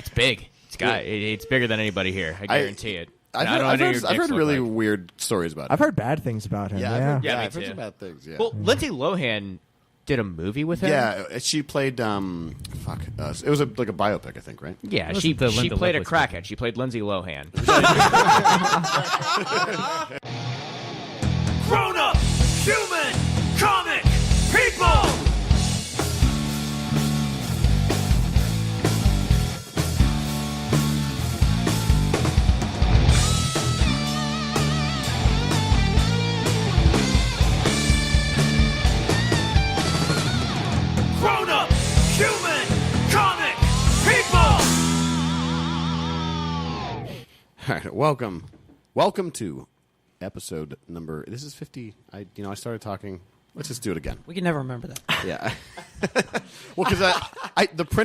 It's big. It's bigger than anybody here. I guarantee it. I've heard really weird stories about him. I've heard bad things about him. I've me heard too. some bad things. Yeah. Well, Lindsay Lohan did a movie with him. Yeah, she played. It was like a biopic, I think, right? Yeah, she played a crackhead. She played Lindsay Lohan. Grown-up, human, comic, people! Grown-up, human, comic, people! All right, welcome to episode number. This is 50. I started talking. Let's just do it again. We can never remember that. Yeah. Well, because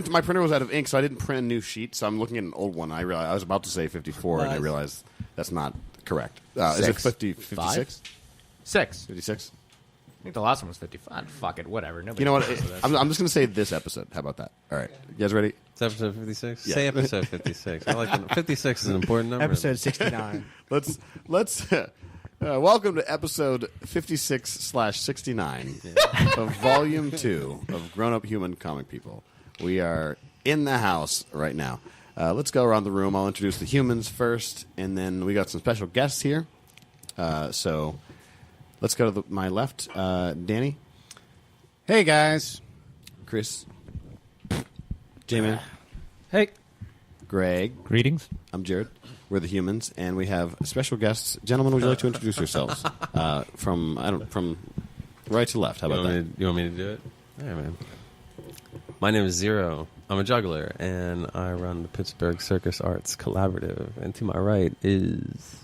my printer was out of ink, so I didn't print a new sheet. So I'm looking at an old one. I realized I was about to say 54, and I realized that's not correct. Is it 56? 6. 56? I think the last one was 55. Fuck it, whatever. Nobody You know what? cares for this. I'm just going to say this episode. How about that? All right. You guys ready? It's episode 56? Yeah. Say episode 56. I like 56 is an important number. Episode 69. Let's welcome to episode 56/69 of Volume 2 of Grown-Up Human Comic People. We are in the house right now. Let's go around the room. I'll introduce the humans first, and then we got some special guests here. So let's go to my left. Danny. Hey, guys. Chris. J-Man. Hey. Greg. Greetings. I'm Jared. We're the humans, and we have special guests. Gentlemen, would you like to introduce yourselves? From right to left. How about that? You want me to do it? All right, man. My name is Zero. I'm a juggler, and I run the Pittsburgh Circus Arts Collaborative. And to my right is...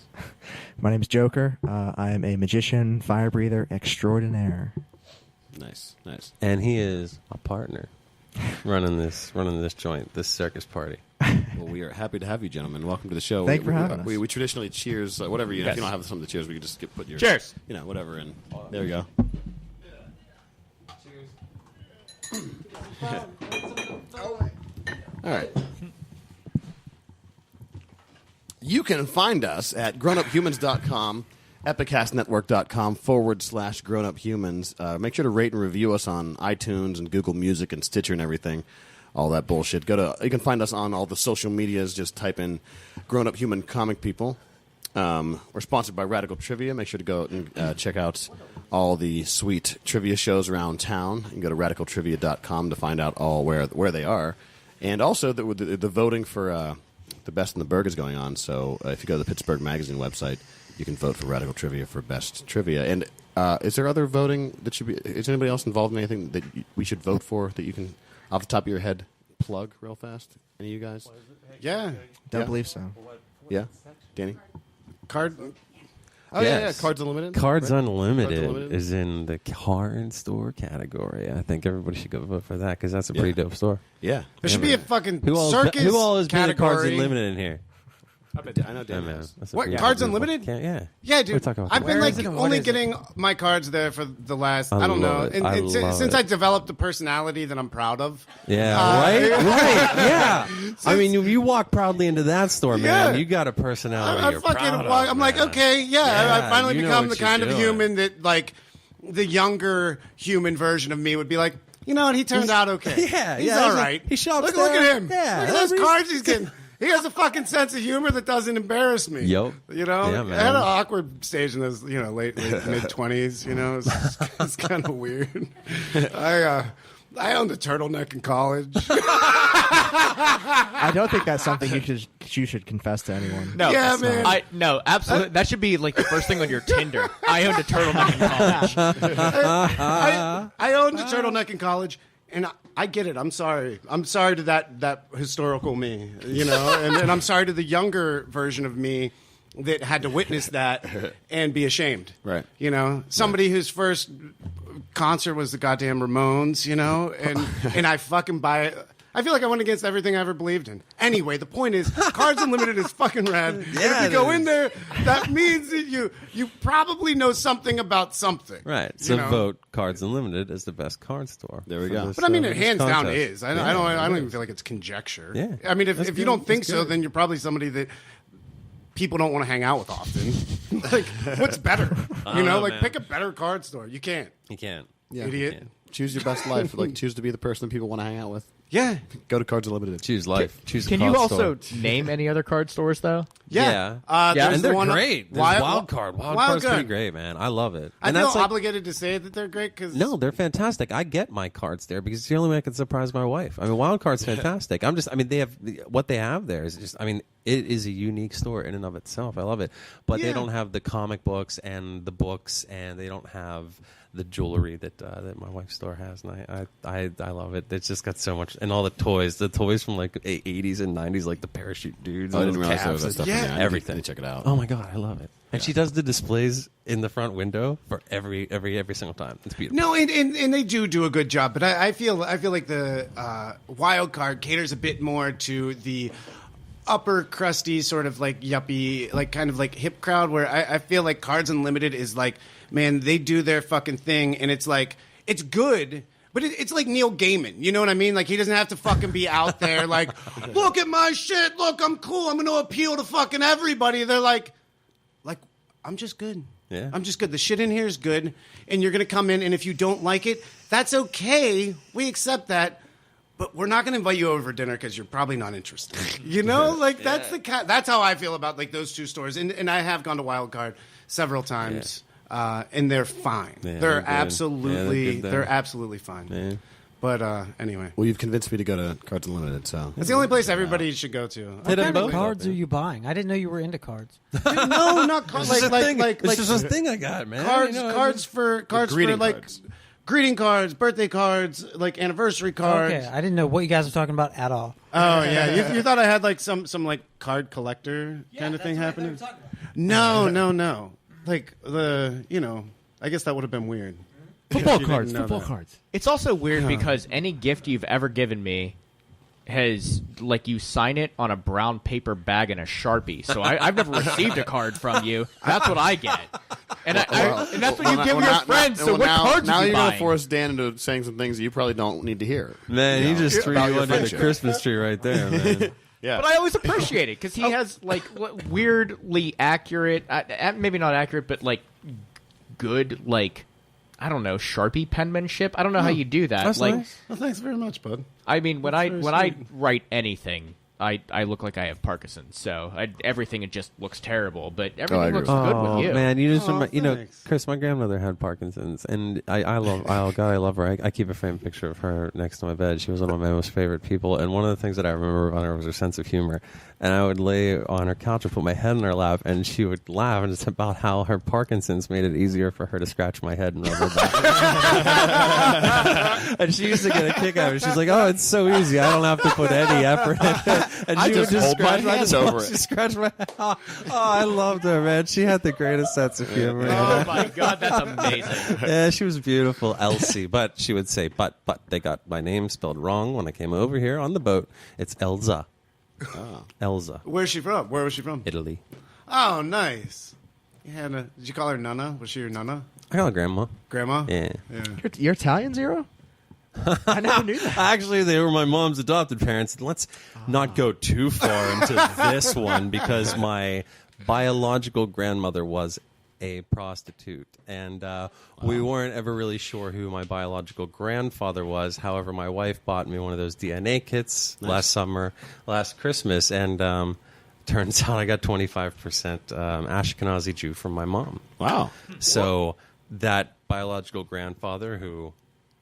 My name is Joker. I am a magician, fire breather extraordinaire. Nice. And he is a partner running this joint, this circus party. Well, we are happy to have you, gentlemen. Welcome to the show. Thank you for having us. We traditionally cheers, whatever. If you don't have some of the cheers, we can just put your... Cheers. Whatever in. There we go. Cheers. All right. You can find us at grownuphumans.com, epicastnetwork.com/grownuphumans. Make sure to rate and review us on iTunes and Google Music and Stitcher and everything. All that bullshit. You can find us on all the social medias. Just type in Grown Up Human Comic People. We're sponsored by Radical Trivia. Make sure to go and check out all the sweet trivia shows around town. You can go to radicaltrivia.com to find out all where they are. And also, the voting for the Best in the Burg is going on. So if you go to the Pittsburgh Magazine website, you can vote for Radical Trivia for Best Trivia. And is there other voting that should be... Is anybody else involved in anything that we should vote for that you can... Off the top of your head, plug real fast. Any of you guys? Yeah. Don't believe so. Yeah? Danny? Card. Oh, Yes. yeah. Cards Unlimited? Cards right? Unlimited Cards Unlimited is in the card store category. I think everybody should go vote for that because that's a pretty dope store. Yeah. There should be a fucking Who all circus has been at Cards category. Unlimited in here? I know Yeah, Dan man. has. That's a What, beautiful, Cards beautiful- Unlimited? Yeah. Yeah, We're dude. talking about I've that. been Where like is it and only what is getting my cards there for the last. I I don't know. love it. I love Since it. I developed a personality that I'm proud of. Yeah, right? Yeah. I mean, you walk proudly into that store, man. Yeah. You got a personality you're proud of, I'm like, man. okay, Yeah, I finally you know become what the you're kind of doing. human that, like, the younger human version of me would be like, you know what, he turned out okay. Yeah, he's yeah, all right. he shops Look there. at him. Yeah, Look at those cards he's getting. He has a fucking sense of humor that doesn't embarrass me. Yup. You know? Yeah, man. I had an awkward stage in those, late mid-20s, It's kind of weird. I owned a turtleneck in college. I don't think that's something you should confess to anyone. No, Yeah, that's man. not. No, absolutely. That should be like the first thing on your Tinder. I owned a turtleneck in college. I owned a turtleneck in college, and I get it. I'm sorry. I'm sorry to that historical me, and I'm sorry to the younger version of me that had to witness that and be ashamed. Right. Somebody whose first concert was the goddamn Ramones, and I fucking I feel like I went against everything I ever believed in. Anyway, the point is, Cards Unlimited is fucking rad. And if you go in there, that means that you probably know something about something. Right. So vote Cards Unlimited as the best card store. There we go. This, But I mean, it this hands down contest. is. I don't even feel like it's conjecture. Yeah. I mean, if That's you good. don't think That's so, good. then you're probably somebody that people don't want to hang out with often. Like, what's better? Man. Pick a better card store. You can't. You can't. Yeah. Idiot. Choose your best life. Like, choose to be the person that people want to hang out with. Yeah. Go to Cards Unlimited. Choose life. Choose. Can a you card also store. name any other card stores though? Yeah. Yeah, There's and the they're one- great. There's Wild Card. Wild Card's pretty great, man. I love it. I And feel that's like, obligated to say that they're great because no, they're fantastic. I get my cards there because it's the only way I can surprise my wife. I mean, Wild Card's fantastic. They have what they have there is just. I mean, it is a unique store in and of itself. I love it, but they Yeah. don't have the comic books and the books, and they don't have the jewelry that my wife's store has, and I love it. It's just got so much, and all the toys from like 80s and 90s, like the parachute dudes. I and didn't the realize there caps was that and- stuff. in Yeah. there. I need to- Everything. I need to check it out. Oh my god, I love it. And she does the displays in the front window for every single time. It's beautiful. No, and they do a good job, but I feel like the Wild Card caters a bit more to the upper crusty sort of like yuppie, like kind of like hip crowd. Where I feel like Cards Unlimited is like, man, they do their fucking thing, and it's like it's good. But it's like Neil Gaiman, you know what I mean? Like, he doesn't have to fucking be out there like, look at my shit, look, I'm cool, I'm going to appeal to fucking everybody. They're like, I'm just good. Yeah. I'm just good. The shit in here is good, and you're going to come in, and if you don't like it, that's okay. We accept that, but we're not going to invite you over for dinner because you're probably not interested. You know? Like, that's how I feel about, like, those two stores. And I have gone to Wild Card several times. And they're fine. Yeah, they're they're good. absolutely, Yeah, they're good they're there. absolutely fine. Yeah. But anyway, Well, you've convinced me to go to Cards Unlimited, so. it's the only place everybody should go to. Hit What them kind of both. cards are you buying? I didn't know you were into cards. No, not cards. This is a thing. Like This is a thing I got, man. cards, You know, cards for greeting like cards. greeting cards, birthday cards, like anniversary cards. Okay, I didn't know what you guys were talking about at all. Oh yeah, you thought I had like some like card collector kind of thing happening? No. Like I guess that would have been weird. Football You cards. didn't know Football that. cards. It's also weird because any gift you've ever given me has like you sign it on a brown paper bag and a Sharpie. So I've never received a card from you. That's what I get, and and that's what you give your friends. So what cards now are you you're going buying? to force Dan into saying some things that you probably don't need to hear. Man, he just threw About you your under the friendship. Christmas tree right there, man. Yeah. But I always appreciate it because he has like weirdly accurate, maybe not accurate, but like good, like I don't know, Sharpie penmanship. I don't know how you do that. That's like, nice. Well, thanks very much, bud. I mean, when very I sweet. write anything, I look like I have Parkinson's. So everything it just looks terrible. But everything agree looks with good Oh with you. man, you just Oh, remind, thanks. Chris, my grandmother had Parkinson's, and I love her. I keep a framed picture of her next to my bed. She was one of my most favorite people, and one of the things that I remember on her was her sense of humor. And I would lay on her couch and put my head in her lap, and she would laugh, and it's about how her Parkinson's made it easier for her to scratch my head and rub her back. And she used to get a kick out of it. She's like, "Oh, it's so easy. I don't have to put any effort in it." And I she would just just hold my scratch hand over She it. scratched my head. Oh, I loved her, man. She had the greatest sense of humor. Oh my god, that's amazing. Yeah, she was beautiful, Elsie. But she would say, but they got my name spelled wrong when I came over here on the boat. It's Elza. Elza, Where's she from? Where was she from? Italy. Oh, nice. Did you call her Nana? Was she your Nana? I call her Grandma. Grandma? Yeah. You're Italian, Zero? I never knew that. Actually, they were my mom's adopted parents. Let's not go too far into this one because my biological grandmother was a prostitute, and we weren't ever really sure who my biological grandfather was. However, my wife bought me one of those DNA kits last Christmas, and turns out I got 25% Ashkenazi Jew from my mom. Wow. So that biological grandfather, who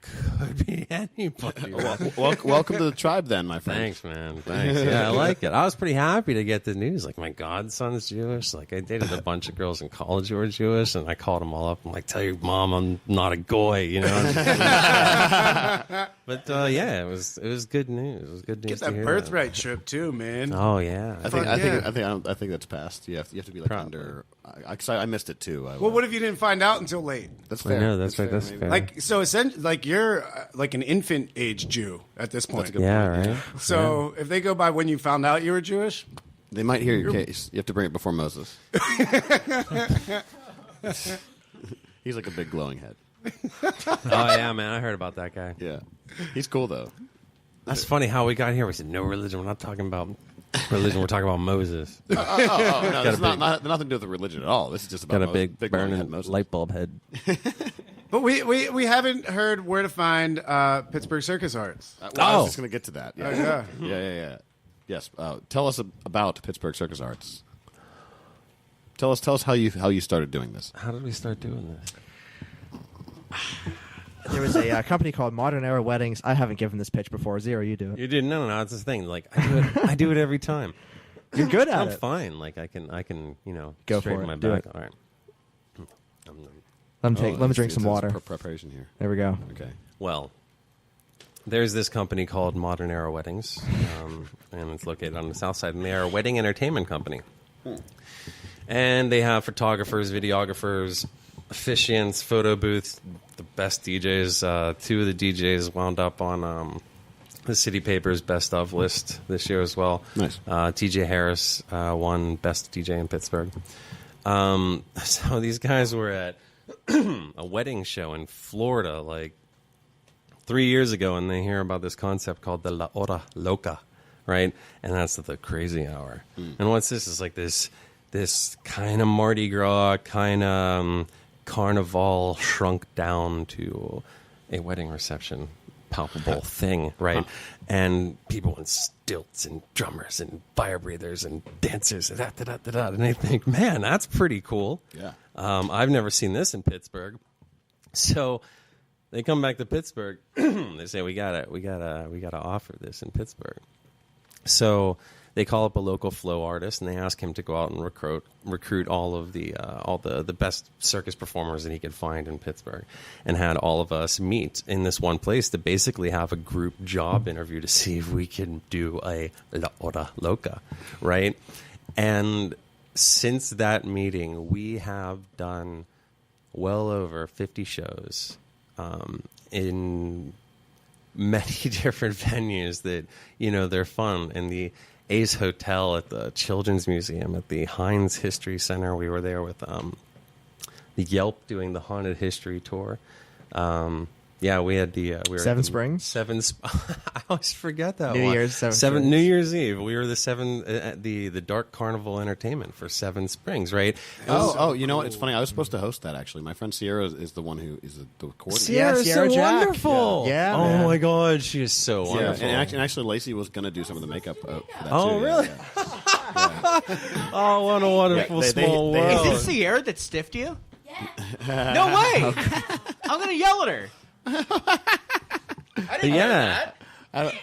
could be anybody. Welcome to the tribe, then, my friend. Thanks, man. Thanks. Yeah, I like it. I was pretty happy to get the news. Like, my godson's Jewish. Like, I dated a bunch of girls in college who were Jewish, and I called them all up. I'm like, tell your mom I'm not a goy, you know? But, yeah, it was good news. It was good news Get to that hear birthright trip, too, man. Oh, yeah. I think that's passed. You have to be like Probably. under I missed it too. Well, what if you didn't find out until late? That's fair. I know, that's right. fair, That's maybe. fair. Like so, essentially, like you're like an infant age Jew at this point. That's a good Yeah, point. right. So if they go by when you found out you were Jewish, They might hear your case. You have to bring it before Moses. He's like a big glowing head. Oh yeah, man, I heard about that guy. Yeah, he's cool though. That's funny how we got here. We said no religion. We're not talking about religion. We're talking about Moses. No, it's not nothing to do with religion at all. This is just about Got a big glowing head burning Moses. light bulb head. but we haven't heard where to find Pittsburgh Circus Arts. Well, I was just going to get to that. Yeah. Yeah. Yeah. Yes. Tell us about Pittsburgh Circus Arts. Tell us how you started doing this. How did we start doing this? There was a company called Modern Era Weddings. I haven't given this pitch before. Zero, you do it. You did no. That's the thing. Like I do it every time. You're good at I'm it. fine. Like I can Go straighten for it. my Do back. it. All right. Let me drink some water. Preparation here. There we go. Okay. Well, there's this company called Modern Era Weddings, and it's located on the south side, and they are a wedding entertainment company. And they have photographers, videographers, officiants, photo booths, the best DJs. Two of the DJs wound up on the City Paper's Best Of list this year as well. Nice. TJ Harris won Best DJ in Pittsburgh. So these guys were at a wedding show in Florida like 3 years ago, and they hear about this concept called the La Hora Loca, right? And that's the crazy hour. And what's this? It's like this kind of Mardi Gras, kind of carnival shrunk down to a wedding reception, palpable thing, right? And people in stilts and drummers and fire breathers and dancers and da-da-da-da-da. And they think, man, that's pretty cool. Yeah. I've never seen this in Pittsburgh. So they come back to Pittsburgh. They say we gotta offer this in Pittsburgh. So they call up a local flow artist and they ask him to go out and recruit all the best circus performers that he could find in Pittsburgh, and had all of us meet in this one place to basically have a group job interview to see if we can do a La Hora Loca, right? And since that meeting, we have done well over 50 shows in many different venues that, they're fun. And the Ace Hotel at the Children's Museum, at the Heinz History Center. We were there with the Yelp doing the Haunted History Tour. Yeah, we had we were Seven Springs? I always forget that New one. Year's, Seven Springs. New Year's Eve. We were the Dark Carnival Entertainment for Seven Springs, right? Oh, you know what? It's funny. I was supposed to host that actually. My friend Sierra is the one who is the coordinator. Sierra's Sierra so Jack. wonderful. Yeah, oh man. my God, she is so Yeah, wonderful. and actually, Lacey was going to do some of the makeup for that Oh, too. really? Oh, what a wonderful Yeah, they- small they- world. Is it Sierra that stiffed you? Yeah. No way! I'm gonna yell at her. Yeah.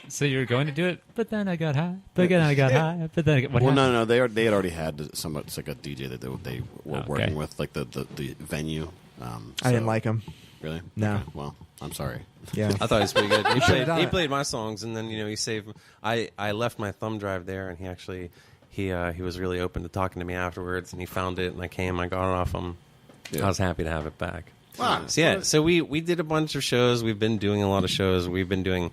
So you were going to do it, but then I got high. But then I got high. But then what Well, happened? no, they had already had somewhat. It's like a DJ that they were Okay. working with, like the venue. I didn't like him. Really? No. Okay, well, I'm sorry. Yeah. I thought he was pretty good. should've done He it. played my songs, and then he saved. I left my thumb drive there, and he actually he was really open to talking to me afterwards, and he found it, and I got it off him. Yeah. I was happy to have it back. Wow. So we did a bunch of shows. We've been doing a lot of shows. We've been doing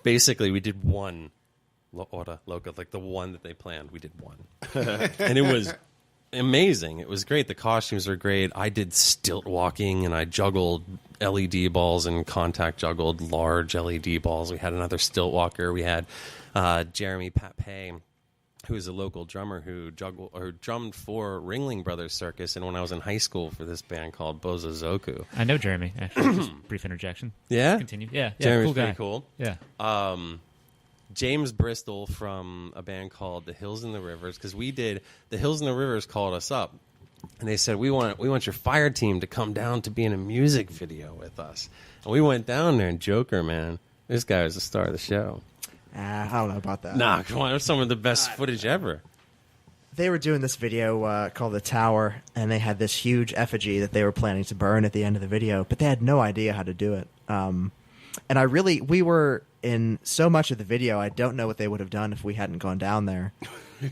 basically we did one La Hora Loca, like the one that they planned. We did one, and it was amazing. It was great. The costumes were great. I did stilt walking, and I juggled LED balls and contact juggled large LED balls. We had another stilt walker. We had Jeremy Pape, who is a local drummer who drummed for Ringling Brothers Circus, and when I was in high school for this band called Bozozoku. I know Jeremy. Actually, just brief interjection. Yeah? Continue. Yeah. Jeremy's cool guy. pretty cool. Yeah. James Bristol from a band called The Hills and the Rivers, because The Hills and the Rivers called us up, and they said, we want your fire team to come down to be in a music video with us. And we went down there, and Joker, man, this guy was the star of the show. I don't know about that. Nah, come on, it was some of the best footage ever. They were doing this video called The Tower, and they had this huge effigy that they were planning to burn at the end of the video, but they had no idea how to do it. And we were in so much of the video, I don't know what they would have done if we hadn't gone down there.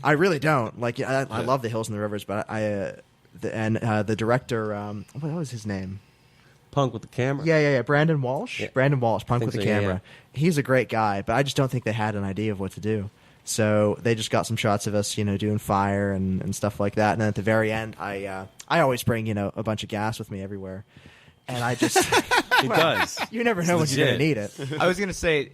I really don't. Like, I love the Hills and the Rivers, but the director, what was his name? Punk with the camera. Yeah. Brandon Walsh. Yeah. Brandon Walsh, Punk with the so, yeah, camera. He's a great guy, but I just don't think they had an idea of what to do. So they just got some shots of us, doing fire and stuff like that. And then at the very end, I always bring, a bunch of gas with me everywhere. And I just... He does. You never know when you're going to need it. I was going to say,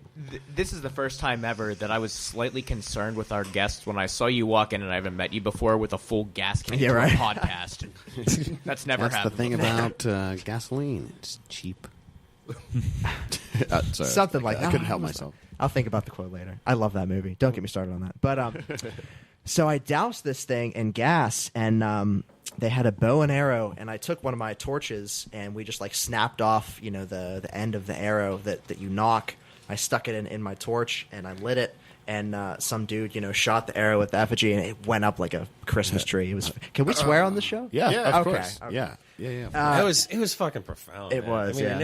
this is the first time ever that I was slightly concerned with our guests when I saw you walk in and I haven't met you before with a full gas can Yeah, to right. a podcast. That's never That's the happened. thing about gasoline. It's cheap. Sorry, Something like that. I couldn't help myself. I'll think about the quote later. I love that movie. Don't get me started on that. But so I doused this thing in gas, and they had a bow and arrow, and I took one of my torches, and we just snapped off, the end of the arrow that you knock. I stuck it in my torch, and I lit it, and some dude, shot the arrow with the effigy, and it went up like a Christmas tree. It was. Can we swear on the show? Yeah, Yeah, of okay, course. okay. Yeah. It was fucking profound. It man. was, I mean, yeah. and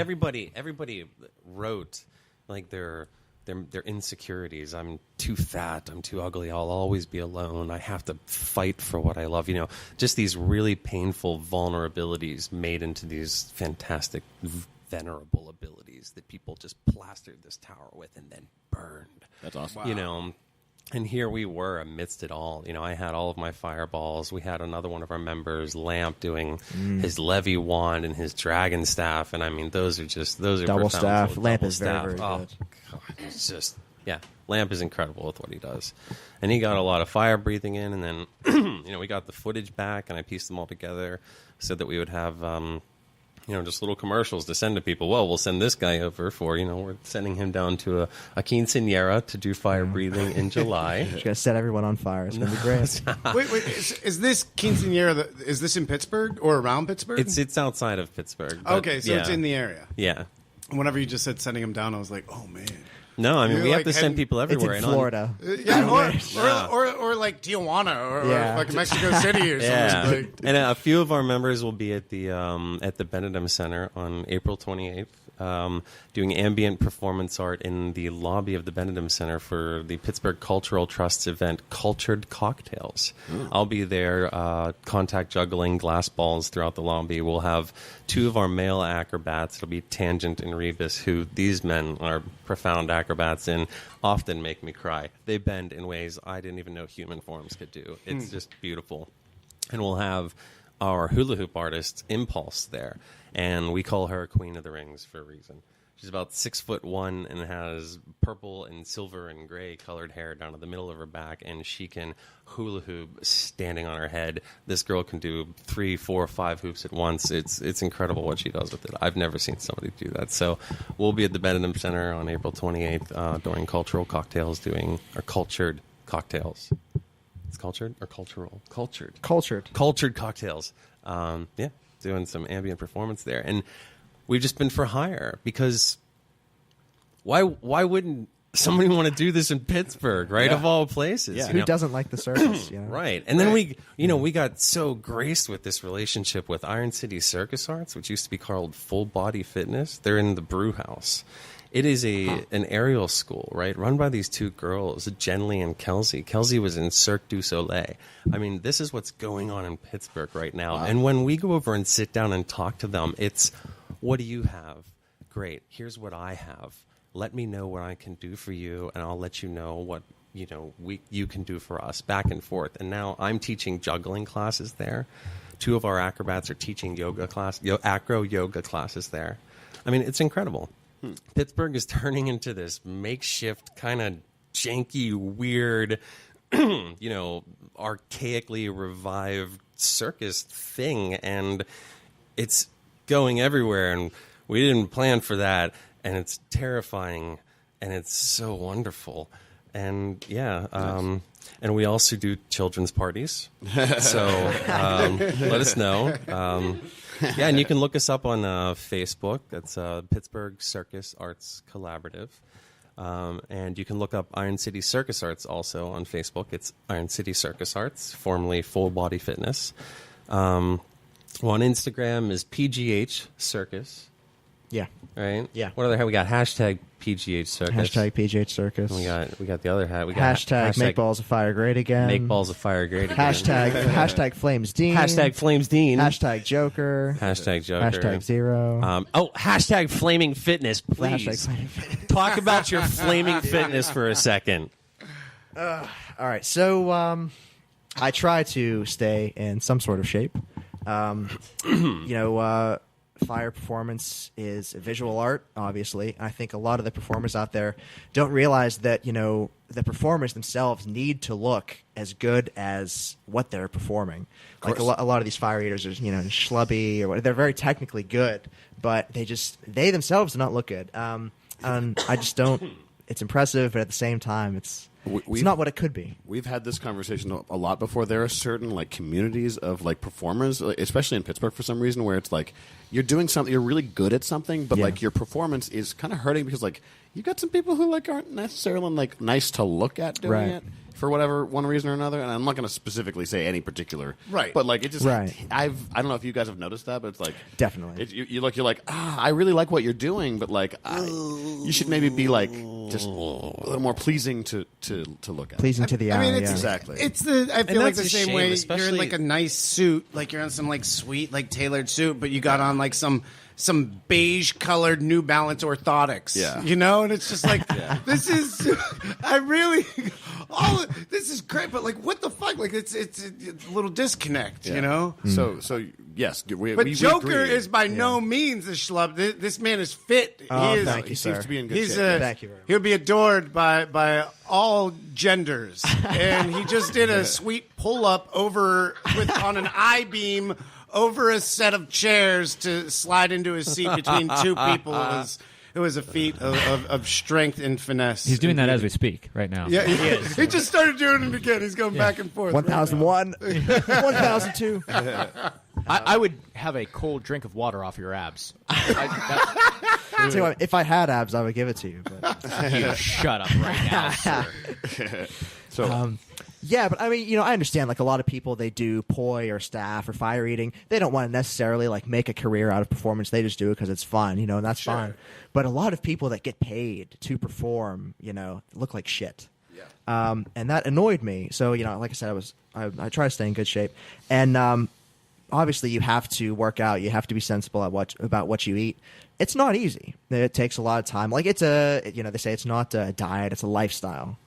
everybody wrote like their insecurities. I'm too fat. I'm too ugly. I'll always be alone. I have to fight for what I love. Just these really painful vulnerabilities made into these fantastic, venerable abilities that people just plastered this tower with and then burned. That's awesome. And here we were amidst it all. I had all of my fireballs. We had another one of our members, Lamp, doing his levy wand and his dragon staff. And I mean, those are Double profound. staff. Lamp Double is very, staff. very Oh, good. God, it's just, Lamp is incredible with what he does. And he got a lot of fire breathing in. And then, we got the footage back and I pieced them all together so that we would have, just little commercials to send to people. Well, we'll send this guy over for, we're sending him down to a quinceañera to do fire breathing in July. Just gonna set everyone on fire. It's gonna be great. Wait, is this quinceanera? Is this in Pittsburgh or around Pittsburgh? It's outside of Pittsburgh. But Okay, so it's in the area. Yeah. Whenever you just said sending him down, I was like, oh man. No, I mean, You're we have like to send heading- people It's everywhere. in and Florida. Yeah, or like Tijuana or Yeah. like Mexico City or something. Yeah, Like, and a few of our members will be at the Benedum Center on April 28th, doing ambient performance art in the lobby of the Benedum Center for the Pittsburgh Cultural Trust's event, Cultured Cocktails. I'll be there, contact juggling glass balls throughout the lobby. We'll have two of our male acrobats. It'll be Tangent and Rebus, who these men are profound acrobats and often make me cry. They bend in ways I didn't even know human forms could do. It's just beautiful. And we'll have our hula hoop artist, Impulse, there. And we call her Queen of the Rings for a reason. She's about 6'1" and has purple and silver and gray colored hair down to the middle of her back, and she can hula hoop standing on her head. This girl can do 3, 4, 5 hoops at once. It's incredible what she does with it. I've never seen somebody do that. So we'll be at the Benedum Center on April 28th during Cultural Cocktails, doing our cultured cocktails. It's cultured or cultural? Cultured. Cultured cocktails. Doing some ambient performance there. And we've just been for hire because why wouldn't somebody want to do this in Pittsburgh, right? Yeah. Of all places. Yeah. Who doesn't like the circus? Right. And then we got so graced with this relationship with Iron City Circus Arts, which used to be called Full Body Fitness. They're in the brew house. It is an aerial school, right, run by these two girls, Jenley and Kelsey. Kelsey was in Cirque du Soleil. I mean, this is what's going on in Pittsburgh right now. Wow. And when we go over and sit down and talk to them, it's, what do you have? Great. Here's what I have. Let me know what I can do for you, and I'll let you know what you can do for us, back and forth. And now I'm teaching juggling classes there. Two of our acrobats are teaching acro yoga classes there. I mean, it's incredible. Pittsburgh is turning into this makeshift, kind of janky, weird, archaically revived circus thing, and it's going everywhere, and we didn't plan for that, and it's terrifying, and it's so wonderful. And and we also do children's parties, so let us know. And you can look us up on Facebook. That's Pittsburgh Circus Arts Collaborative. And you can look up Iron City Circus Arts also on Facebook. It's Iron City Circus Arts, formerly Full Body Fitness. On Instagram is PGH Circus. Yeah. right? Yeah. What other hat we got? Hashtag PGH Circus. Hashtag PGH Circus. We got the other hat. We got Hashtag Make Balls of Fire Great Again. Make Balls of Fire Great Again. Hashtag Flames Dean. Hashtag Flames Dean. Hashtag Joker. Hashtag Joker. Hashtag Zero. Hashtag Flaming Fitness, please. Hashtag Flaming Fitness. Talk about your flaming fitness for a second. All right, so I try to stay in some sort of shape. Fire performance is a visual art, obviously. I think a lot of the performers out there don't realize that, the performers themselves need to look as good as what they're performing. Like a lot of these fire eaters are, schlubby or whatever. They're very technically good, but they themselves do not look good. And I just don't. It's impressive, but at the same time, it's not what it could be. We've had this conversation a lot before. There are certain communities of performers, especially in Pittsburgh for some reason, where it's you're doing something, you're really good at something, but your performance is kind of hurting because you've got some people who aren't necessarily nice to look at doing it for whatever one reason or another. And I'm not going to specifically say any particular, right? But it just right. I don't know if you guys have noticed that, but it's definitely you're I really like what you're doing, but you should maybe be just a little more pleasing to look at. Pleasing to the eye. I mean, it's exactly. It's I feel like the same shame, way especially you're in a nice suit, you're in some sweet tailored suit, but you got on some beige colored New Balance orthotics. Yeah. And it's just this is this is great, but what the fuck? It's a little disconnect, So yes, but Joker agree. is by no means a schlub. This man is fit. Oh, he is. thank you, He seems sir. to be in good He's shape. Thank you very much. He'll be adored by all genders, and he just did a sweet pull up on an I-beam over a set of chairs to slide into his seat between two people. It was a feat of strength and finesse. He's doing that as we speak right now. Yeah, he is. He just started doing it again. He's going back and forth. 1001, 1002. I would have a cold drink of water off your abs. Tell you what, if I had abs, I would give it to you. But. You shut up right now, sir. So Yeah, but I mean, I understand. A lot of people, they do poi or staff or fire eating. They don't want to necessarily make a career out of performance. They just do it because it's fun, and that's fine. But a lot of people that get paid to perform, look like shit. Yeah. And that annoyed me. So like I said, I try to stay in good shape, and obviously you have to work out. You have to be sensible about what you eat. It's not easy. It takes a lot of time. It's they say it's not a diet; it's a lifestyle.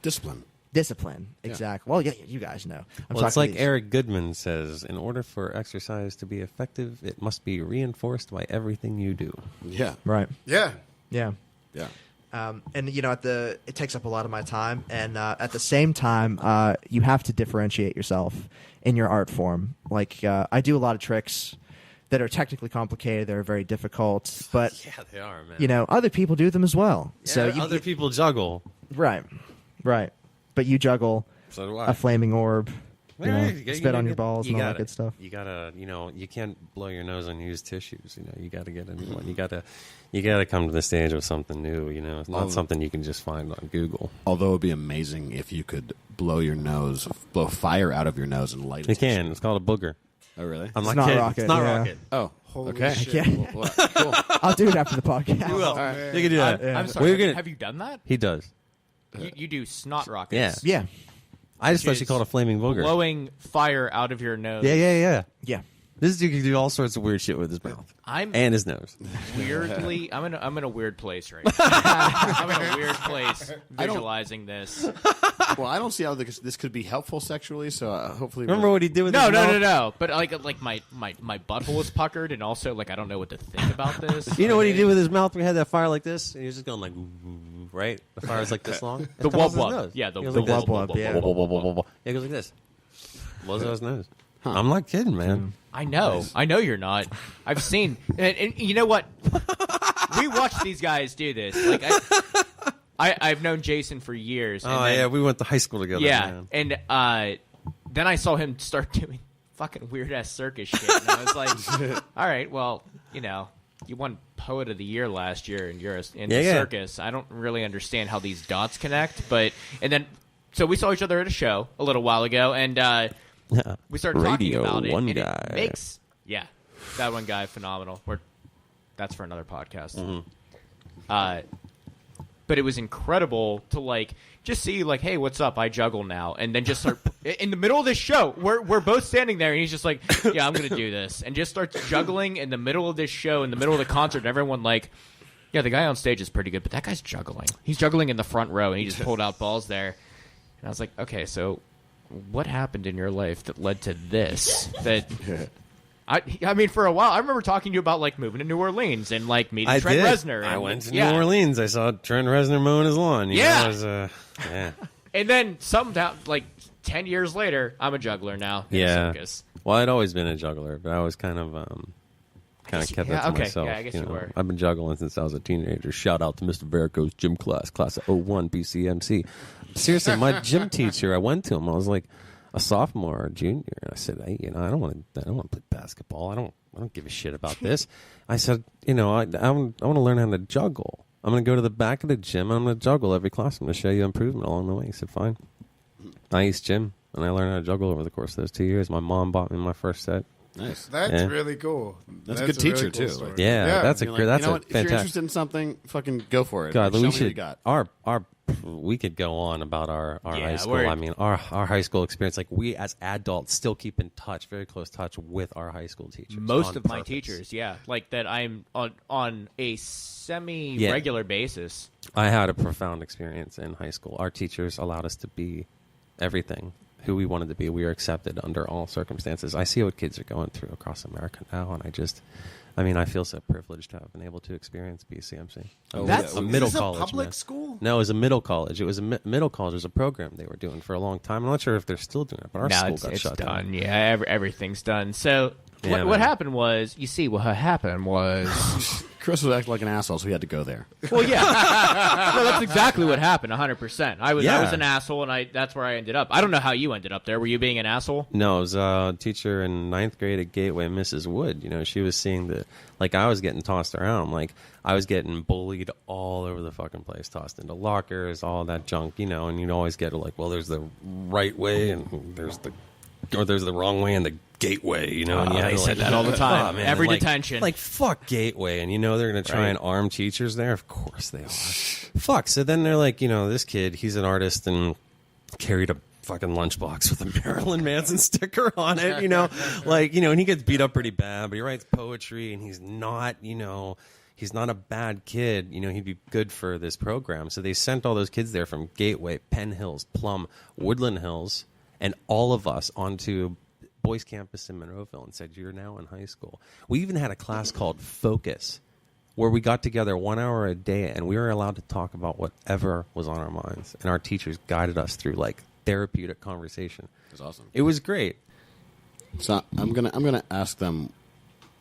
Discipline, exactly. Well, yeah, you guys know. It's like Eric Goodman says, in order for exercise to be effective, it must be reinforced by everything you do. yeah, Right. Yeah. Yeah. yeah. And it takes up a lot of my time, and at the same time, you have to differentiate yourself in your art form. I do a lot of tricks that are technically complicated; they're very difficult, but Yeah, they are, man. other people do them as well. Yeah, So other people juggle. right. But you juggle So do I. a flaming orb, You spit on your get- balls, and all that good stuff. You gotta, you can't blow your nose on used tissues. You gotta get a new one. You gotta come to the stage with something new. It's not something you can just find on Google. Although it would be amazing if you could blow fire out of your nose and light it. You can. It's called a booger. Oh, really? I'm It's not not kidding. rocket, It's not yeah. rocket. Oh, okay. Yeah. Well, cool. I'll do it after the podcast. You will. man. You can do that. I'm sorry. We're gonna- Have you done that? He does. You do snot rockets. Yeah. Yeah. I just thought Is you called it a flaming booger. Blowing fire out of your nose. Yeah. Yeah. This dude can do all sorts of weird shit with his mouth I'm and his nose. weirdly. I'm in a weird place right now. I'm in a weird place visualizing this. Well, I don't see how this could be helpful sexually. So hopefully, Remember what he did with No, his mouth? no. But my butthole is puckered, and also I don't know what to think about this. You know what he did with his mouth? We had that fire like this, and he was just going right? The fire's like this long. The It comes wub out his wub. nose. Yeah, the He goes wub like this. wub wub, yeah. Yeah, it goes like this. Blows out his nose. I'm not kidding, man. I know you're not. I've seen, and you know what? We watch these guys do this. I've known Jason for years. And then, Yeah, we went to high school together. yeah, man. and then I saw him start doing fucking weird ass circus shit, and I was like, all right, well, you won Poet of the Year last year, and you're in the circus. I don't really understand how these dots connect, so we saw each other at a show a little while ago, and we started talking Radio, about it. one and guy. It makes that one guy phenomenal. that's for another podcast. Mm-hmm. But it was incredible to like just see like, hey, what's up? I juggle now, and then just start in the middle of this show. We're both standing there, and he's just like, yeah, I'm gonna do this, and just starts juggling in the middle of this show, in the middle of the concert, and everyone like, yeah, the guy on stage is pretty good, but that guy's juggling. He's juggling in the front row, and he just pulled out balls there, and I was like, okay, so what happened in your life that led to this? That I mean, for a while, I remember talking to you about like moving to New Orleans and like meeting Trent Reznor. I went to New Orleans. I saw Trent Reznor mowing his lawn. You know, it was, yeah. And then like 10 years later, I'm a juggler now. In Yeah. circus. Well, I'd always been a juggler, but I was kind of kept that to myself. Yeah, I guess you were. I've been juggling since I was a teenager. Shout out to Mr. Verico's gym class of 01 BCMC. Seriously, my gym teacher, I went to him. I was like a sophomore or junior, and I said, hey, I don't want to play basketball. I don't give a shit about this. I said, I want to learn how to juggle. I'm going to go to the back of the gym, and I'm going to juggle every class. I'm going to show you improvement along the way. He said, fine. Nice gym, and I learned how to juggle over the course of those 2 years. My mom bought me my first set. Nice. That's really cool. That's a good teacher, really cool too. story. Yeah, that's a You're great. like, That's you know a what? If you're fantastic. interested in something, fucking go for it. God, Show we me what you should. got. We could go on about our Yeah, high school. I mean, our high school experience. Like we as adults still keep in touch, very close touch with our high school teachers. Most on of my purpose. teachers, yeah, like that. I'm on a semi-regular basis. I had a profound experience in high school. Our teachers allowed us to be everything who we wanted to be. We were accepted under all circumstances. I see what kids are going through across America now, and I feel so privileged to have been able to experience BCMC. That's a middle is this college. a public man. school? No, it was a middle college. It was a middle college. It was a program they were doing for a long time. I'm not sure if they're still doing it, but our Now school it's got shut done. down. Yeah, everything's done. So Yeah, what man. happened was, what happened was. Chris was acting like an asshole, so he had to go there. Well, yeah, no, that's exactly what happened. 100%. I was Yeah. an asshole, and that's where I ended up. I don't know how you ended up there. Were you being an asshole? No, it was a teacher in 9th grade at Gateway, Mrs. Wood. She was seeing that, like, I was getting tossed around. Like, I was getting bullied all over the fucking place, tossed into lockers, all that junk, and you'd always get, like, well, there's the right way, and there's the wrong way, and the Gateway, and you had they to, said like, that all the time. oh, man, Every like, detention. Like, fuck Gateway, and they're going to try and arm teachers there? Of course they are. Fuck. So then they're like, this kid, he's an artist and carried a fucking lunchbox with a Marilyn Manson sticker on it, and he gets beat up pretty bad, but he writes poetry, and he's not, he's not a bad kid. He'd be good for this program. So they sent all those kids there from Gateway, Penn Hills, Plum, Woodland Hills, and all of us onto Boys Campus in Monroeville and said, you're now in high school. We even had a class called Focus where we got together 1 hour a day and we were allowed to talk about whatever was on our minds. And our teachers guided us through like therapeutic conversation. That's awesome. It was great. So I'm gonna ask them,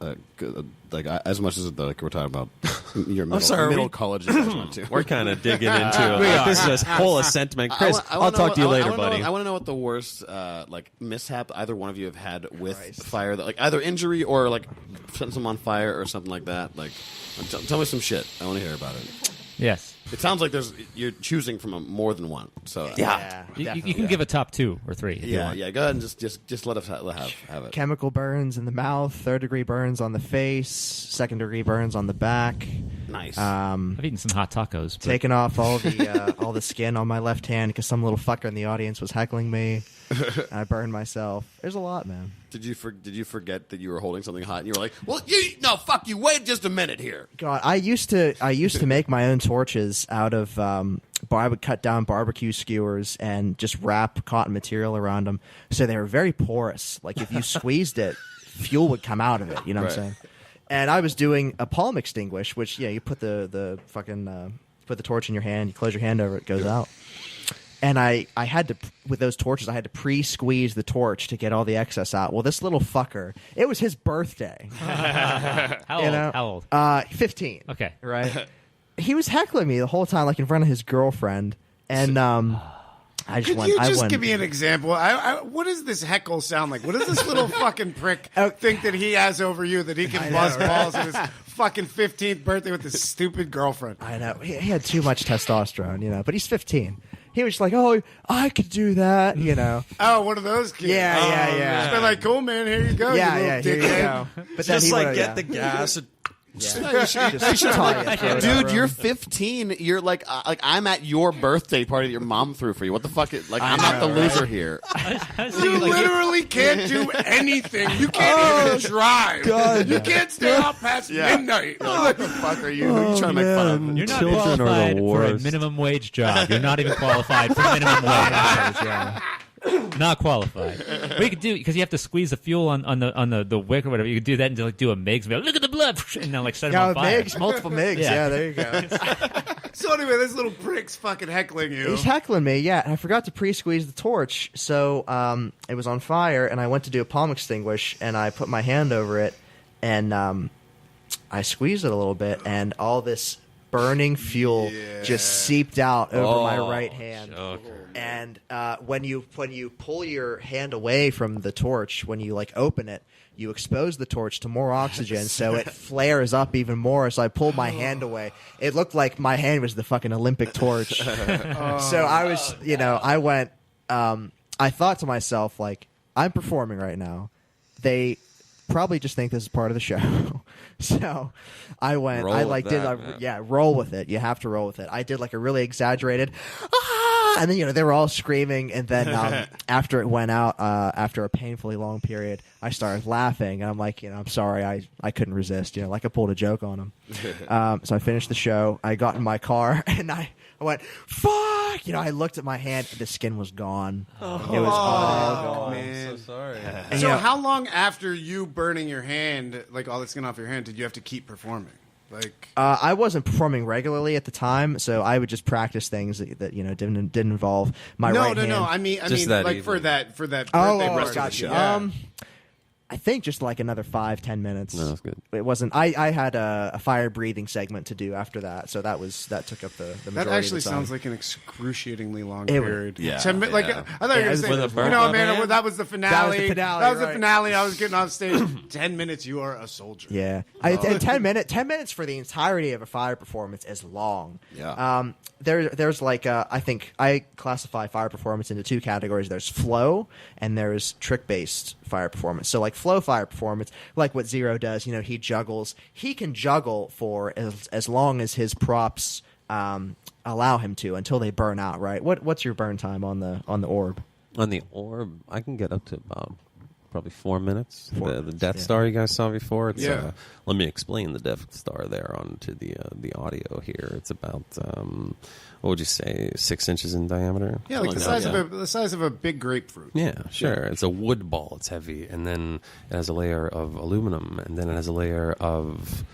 as much as we're talking about your middle college you guys went to. We're kind of digging into it. This is a whole sentiment. Chris, I'll talk to you later, buddy. I want to know what the worst mishap either one of you have had with fire, that, like either injury or like setting someone on fire or something like that. Like, tell me some shit. I want to hear about it. Yes. It sounds like you're choosing from more than one. So Yeah, You can give a top 2 or 3. If you want. Go ahead and just let us have it. chemical burns in the mouth, 3rd-degree burns on the face, 2nd-degree burns on the back. Nice. I've eaten some hot tacos. but- Taking off all the skin on my left hand because some little fucker in the audience was heckling me. I burned myself. There's a lot, man. Did you forget that you were holding something hot and you were like, well, fuck you, wait just a minute here. God, I used to make my own torches out of. I would cut down barbecue skewers and just wrap cotton material around them, so they were very porous. Like if you squeezed it, fuel would come out of it. You know what I'm saying? And I was doing a palm extinguish, which you put the fucking put the torch in your hand, you close your hand over it, goes out. And I had to, with those torches, I had to pre-squeeze the torch to get all the excess out. Well, this little fucker, it was his birthday. How old? 15. Okay. Right? He was heckling me the whole time, like in front of his girlfriend. And I just Could went. you I just went, give me an example? What does this heckle sound like? What does this little fucking prick think that he has over you that he can buzz balls at his fucking 15th birthday with his stupid girlfriend? I know. He had too much testosterone, but he's 15. He was just like, oh, I could do that, Oh, one of those kids. Yeah. Just been like, cool, man, here you go. Yeah, you yeah, little here you dickhead. go. But then Just he like would've- get the gas. Dude, you're 15. You're like I'm at your birthday party that your mom threw for you. What the fuck? I'm not the loser here. You literally can't do anything. You can't even drive. God. You can't stay out past midnight. What the fuck are you? Who are you trying to make fun of? You're not Children are the qualified for a worst. minimum wage job. You're not even qualified for minimum wage. Yeah. Not qualified. But you could do because you have to squeeze the fuel on the wick or whatever. You could do that and like, do a MIGs. Be like, look at the blood, and then like set them Yeah, on fire. MIGs, multiple MIGs. Yeah. Yeah, there you go. So anyway, this little prick's fucking heckling you. He's heckling me, yeah. And I forgot to pre-squeeze the torch, so it was on fire, and I went to do a palm extinguish, and I put my hand over it, and I squeezed it a little bit, and all this burning fuel just seeped out over my right hand. And when you pull your hand away from the torch, when you like open it, you expose the torch to more oxygen, so it flares up even more. So I pulled my hand away. It looked like my hand was the fucking Olympic torch. So I was, I went. I thought to myself, like, I'm performing right now. They probably just think this is part of the show. So I went. Roll I with like that, did. man. Yeah, roll with it. You have to roll with it. I did like a really exaggerated. And then, they were all screaming. And then after it went out, after a painfully long period, I started laughing. And I'm like, I'm sorry. I couldn't resist. Like I pulled a joke on him. So I finished the show. I got in my car and I went, fuck. I looked at my hand. The skin was gone. It was all gone. man. I'm so sorry. And, So how long after you burning your hand, like all the skin off your hand, did you have to keep performing? Like I wasn't performing regularly at the time, so I would just practice things that didn't involve my right hand. no. I mean, that like evening. for that Oh, birthday rest of the gotcha. show. Yeah. I think just like another 5-10 minutes. No, that's good. It wasn't. I had a fire breathing segment to do after that, so that took up the majority That of actually the time. sounds like an excruciatingly long It was- period. Yeah, 10 minutes. Like yeah. I thought you were Yeah, going to with a say, burnt man, hand? that was the finale. That was the finale, That was the right. finale. I was getting off stage. 10 minutes. You are a soldier. Yeah, and 10 minutes for the entirety of a fire performance is long. Yeah. There's like I think I classify fire performance into two categories. There's flow and there's trick based fire performance. So like flow fire performance, like what Zero does, he juggles. He can juggle for as long as his props allow him to until they burn out. Right? What's your burn time on the orb? On the orb, I can get up to about probably 4 minutes. 4 The minutes, Death yeah. Star you guys saw before. It's, Yeah. Let me explain the Death Star there onto the audio here. It's about what would you say, 6 inches in diameter? Yeah, like Something the like size that, of the size of a big grapefruit. Yeah, sure. It's a wood ball. It's heavy, and then it has a layer of aluminum, and then it has a layer of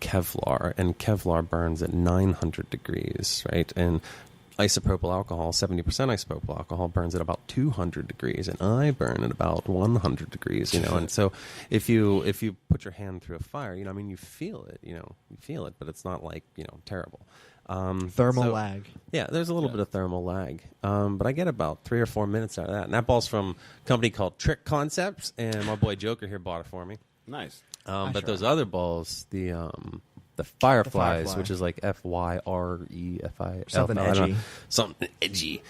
Kevlar, and Kevlar burns at 900 degrees, right? And isopropyl alcohol, 70% isopropyl alcohol, burns at about 200 degrees, and I burn at about 100 degrees. And so if you put your hand through a fire, you feel it. You feel it, but it's not like terrible. Thermal so- lag. Yeah, there's a little bit of thermal lag, but I get about 3 or 4 minutes out of that. And that ball's from a company called Trick Concepts, and my boy Joker here bought it for me. Nice. But those other balls, the Fireflies, Firefly. which is like FYREFI, Something I don't know. edgy. Something edgy.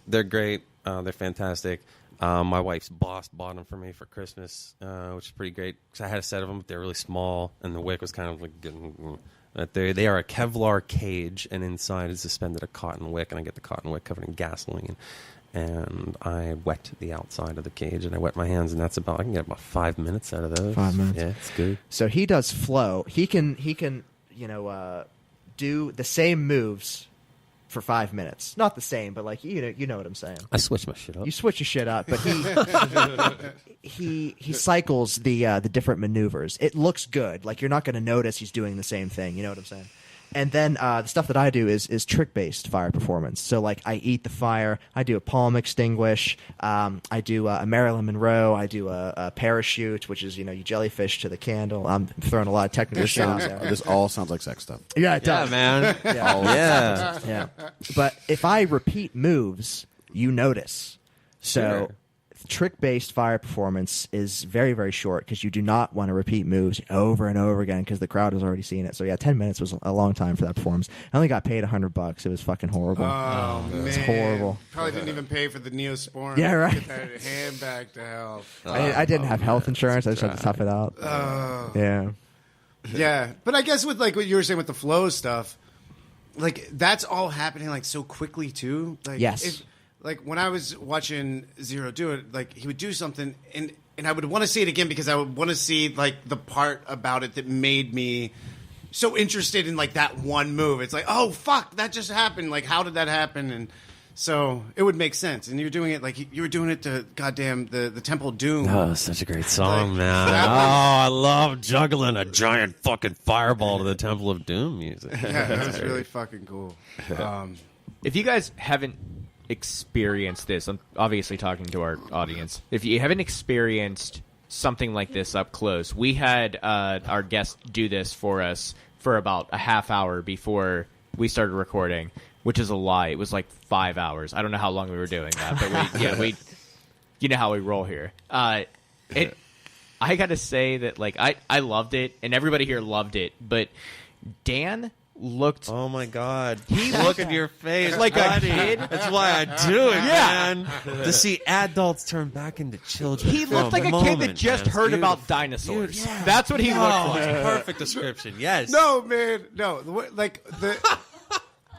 They're great. They're fantastic. My wife's boss bought them for me for Christmas, which is pretty great because I had a set of them. But they're really small, and the wick was kind of like getting. But they are a Kevlar cage, and inside is suspended a cotton wick, and I get the cotton wick covered in gasoline. And I wet the outside of the cage, and I wet my hands, and I can get about 5 minutes out of those. 5 minutes. Yeah, it's good. So he does flow. He can do the same moves for 5 minutes. Not the same, but like you know what I'm saying. I switch my shit up. You switch your shit up, but he cycles the different maneuvers. It looks good. Like you're not going to notice he's doing the same thing. You know what I'm saying? And then the stuff that I do is trick-based fire performance. So, like, I eat the fire. I do a palm extinguish. I do a Marilyn Monroe. I do a parachute, which is, you jellyfish to the candle. I'm throwing a lot of technical shit out there. This all sounds like sex stuff. Yeah, it does. man. Yeah. Yeah. But if I repeat moves, you notice. So Sure. trick-based fire performance is very, very short because you do not want to repeat moves over and over again because the crowd has already seen it. So yeah, 10 minutes was a long time for that performance. I only got paid $100. It was fucking horrible. Oh, man. It's horrible. Probably didn't even pay for the Neosporin. Yeah, right. Get that hand back to hell. I didn't have health insurance. I just had to tough it out. Oh. Yeah. Yeah, but I guess with like what you were saying with the flow stuff, like that's all happening like so quickly too. Like, Yes. Like when I was watching Zero do it, like he would do something and I would want to see it again because I would want to see like the part about it that made me so interested in like that one move. It's like, oh fuck, that just happened. Like, how did that happen? And so it would make sense. And you're doing it like you were doing it to goddamn the Temple of Doom. Oh, such a great song, Like, man. that was- I love juggling a giant fucking fireball to the Temple of Doom music. Yeah, that was really fucking cool. If you guys haven't experienced this, I'm obviously talking to our audience. If you haven't experienced something like this up close, we had our guest do this for us for about a half hour before we started recording, which is a lie. It was like 5 hours. I don't know how long we were doing that, but we you know how we roll here. I gotta say that like I loved it, and everybody here loved it, but Dan looked Oh my God! He Look at your face, like a buddy. kid. That's why I do it, man. To see adults turn back into children. he for looked like a moment, kid that just man. It's heard about beautiful. dinosaurs. Dude, yeah. That's what he looked Oh, like. perfect description. Yes. No, man, no. Like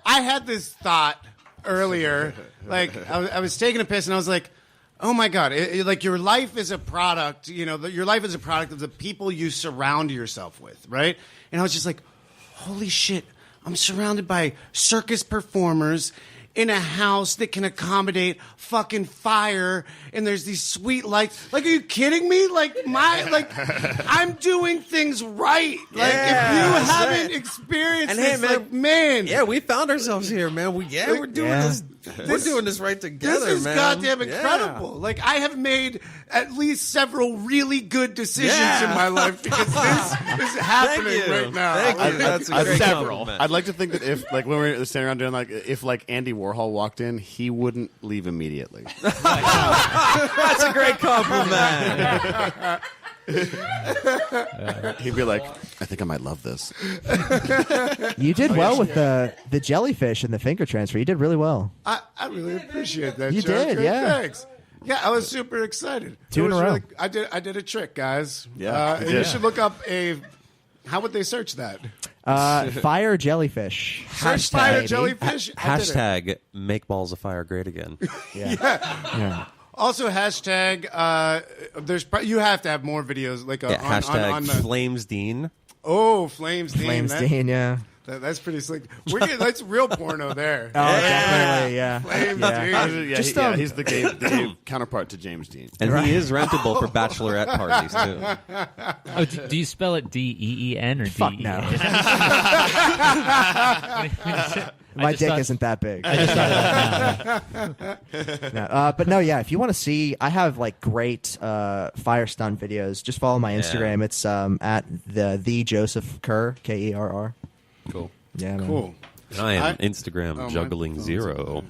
I had this thought earlier. Like I was taking a piss and I was like, oh my God, like your life is a product. You know, your life is a product of the people you surround yourself with, right? And I was just like, holy shit, I'm surrounded by circus performers in a house that can accommodate fucking fire, and there's these sweet lights. Like, are you kidding me? Like, I'm doing things right. Like, if you haven't experienced And this, hey, man, like, man. Yeah, we found ourselves here, man. We're doing Yeah. this. We're doing this right together, This is man. goddamn Yeah. incredible. Like, I have made at least several really good decisions Yeah. in my life because this is happening Thank you. right now. Thank you. That's a great several. compliment. I'd like to think that if, like, when we were standing around doing, like, if, like, Andy Warhol walked in, he wouldn't leave immediately. That's a great compliment. He'd be like, I think I might love this. You did well with the jellyfish and the finger transfer. You did really well. I really appreciate that. You Joe. did, Good, yeah. Thanks. Yeah, I was super excited. Two It in a was row. really- I did a trick, guys. Yeah, you and you did. should look up a. How would they search that? Fire jellyfish. Search fire maybe. jellyfish. I did it. Hashtag make balls of fire great again. Yeah. Also hashtag. You have to have more videos like Yeah, hashtag on the. Flames Dean. Oh, Flames Dean. Flames That- Dean, yeah. That's pretty slick. That's real porno there. Oh, definitely, yeah. Flames Yeah. Dean. Yeah, Just, he's the gay counterpart to James Dean. And he is rentable for bachelorette parties, too. Oh, do you spell it D-E-E-N or Fuck D-E-N? no. I My just dick thought- isn't that big. I just thought of No, but no, yeah. If you want to see, I have like great fire stunt videos. Just follow my Instagram. It's at the Joseph Kerr Kerr. Cool. Yeah, man. Cool. And I am I- Instagram my juggling phone's zero.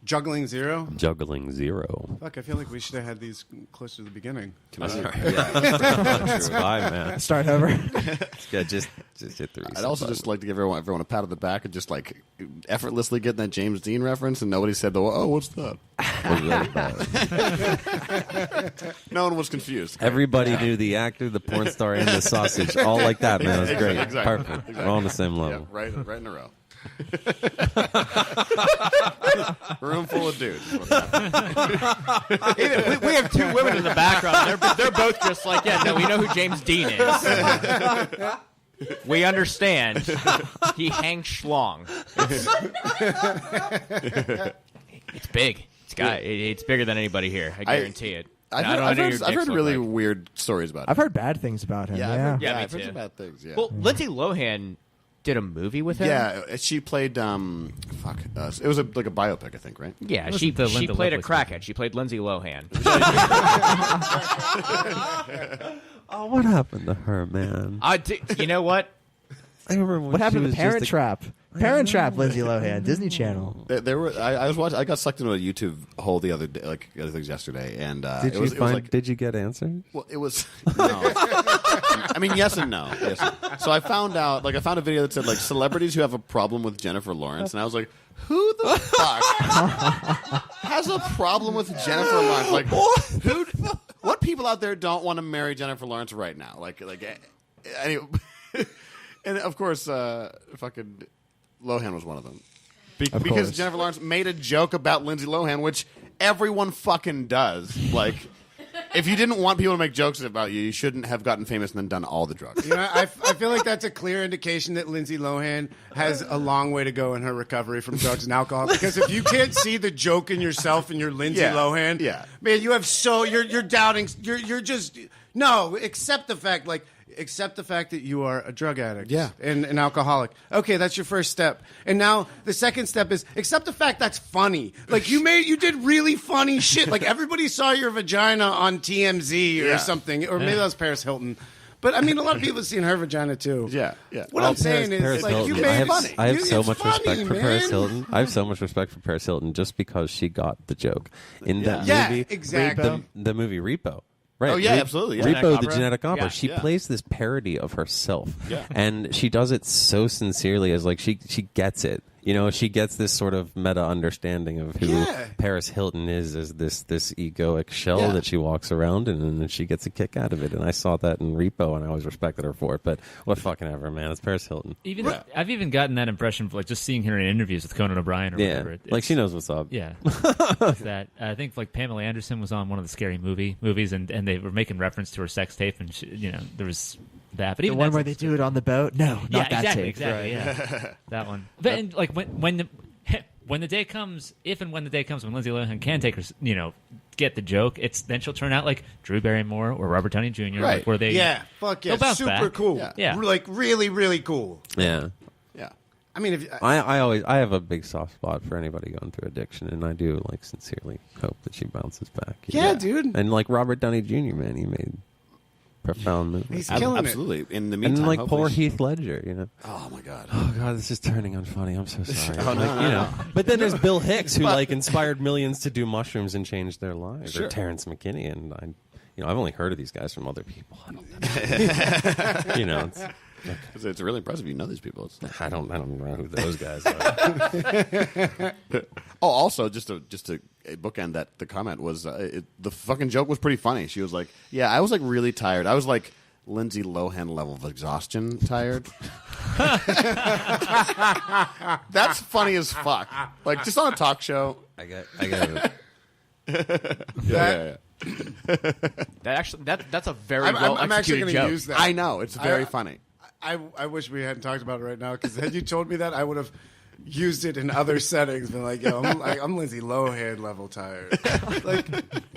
Juggling zero. Juggling zero. Fuck, I feel like we should have had these close to the beginning. Yeah, that's true. Bye, man. Start over. Yeah, just hit the reset I'd also button. just like to give everyone a pat on the back and just like effortlessly getting that James Dean reference, and nobody said, "Oh, what's that?" What's that about? No one was confused. Everybody knew the actor, the porn star, and the sausage. All like that, man. That's great. Exactly. Perfect. We're all on the same Yeah, level. right in a row. Room full of dudes. We have two women in the background. They're both just like, yeah, no, we know who James Dean is. We understand. He hangs schlong. It's big. It's bigger than anybody here. I guarantee it. I've I don't know heard, what your I've dicks heard look really like. weird stories about it. I've heard bad things about him. I've Yeah. heard, Yeah, me I've heard too. some bad things. Yeah. Well, Lindsay Lohan did a movie with him. Yeah, she played. It was like a biopic, I think, right? Yeah, Wasn't she the she Linda played a Lovelace crackhead. She played Lindsay Lohan. Oh, what happened to her, man? You know what? I remember when What she happened to was Parent just a- Trap? Parent Trap, Lindsay Lohan, Disney Channel. There were. I was watching. I got sucked into a YouTube hole the other day, like other things yesterday, and Did it was like, Did you get answers? well, it was. No. I mean, yes and no. Yes. So I found out, like, I found a video that said like celebrities who have a problem with Jennifer Lawrence, and I was like, who the fuck has a problem with Jennifer Lawrence? Like, what people out there don't want to marry Jennifer Lawrence right now? Like, anyway. And of course, fucking Lohan was one of them. Of Because course. Jennifer Lawrence made a joke about Lindsay Lohan, which everyone fucking does. Like, if you didn't want people to make jokes about you, you shouldn't have gotten famous and then done all the drugs. You know, I feel like that's a clear indication that Lindsay Lohan has a long way to go in her recovery from drugs and alcohol. Because if you can't see the joke in yourself and you're Lindsay Lohan, man, you have you're doubting. You're just no. Accept the fact that you are a drug addict and an alcoholic. Okay, that's your first step. And now the second step is accept the fact that's funny. Like you did really funny shit. Like everybody saw your vagina on TMZ or something. Or maybe that was Paris Hilton. But I mean, a lot of people have seen her vagina too. Yeah. What I'm saying is, like, you made it funny. I have so It's much funny, respect for man. Paris Hilton. I have so much respect for Paris Hilton just because she got the joke in that movie. Exactly. The movie Repo. Right. Oh, yeah, absolutely. Yeah. Repo, Genetic the opera? genetic opera. Yeah, She yeah. plays this parody of herself. Yeah. And she does it so sincerely as like she gets it. You know, she gets this sort of meta understanding of who Paris Hilton is as this egoic shell that she walks around in, and she gets a kick out of it. And I saw that in Repo, and I always respected her for it. But what fucking ever, man. It's Paris Hilton. I've even gotten that impression of like just seeing her in interviews with Conan O'Brien or whatever. Like she knows what's up. Yeah, It's that I think like Pamela Anderson was on one of the Scary movies, and they were making reference to her sex tape, and she, there was that. But The even one that's- where they do it on the boat? No, not that tape. exactly, yeah, that one. But and, like when the day comes, if and when the day comes when Lindsay Lohan can take her, get the joke, then she'll turn out like Drew Barrymore or Robert Downey Jr. Right. Like, where they Fuck yeah, they'll bounce super back. cool. Yeah. Like really, really cool. Yeah. Yeah. I mean, if I have a big soft spot for anybody going through addiction, and I do like sincerely hope that she bounces back. dude. And like Robert Downey Jr., man, he made profound movies. He's killing it. Absolutely. In the And meantime, like hopefully poor she- Heath Ledger, Oh my god. Oh god, this is turning unfunny. I'm so sorry. Oh, no. But then there's Bill Hicks, who like inspired millions to do mushrooms and change their lives. Sure. Or Terrence McKinney, and I've only heard of these guys from other people. I don't know. It's really impressive. You know these people. I don't know who those guys are. Oh, also, just to bookend that, the comment was the fucking joke was pretty funny. She was like, "Yeah, I was like really tired. I was like Lindsay Lohan level of exhaustion tired." That's funny as fuck. Like just on a talk show. I got it. Yeah. That's a very I'm well actually executed going to joke. use that. I know it's very funny. I wish we hadn't talked about it right now, because had you told me that, I would have used it in other settings. Been like, yo, I'm Lindsay Lohan level tired. Like,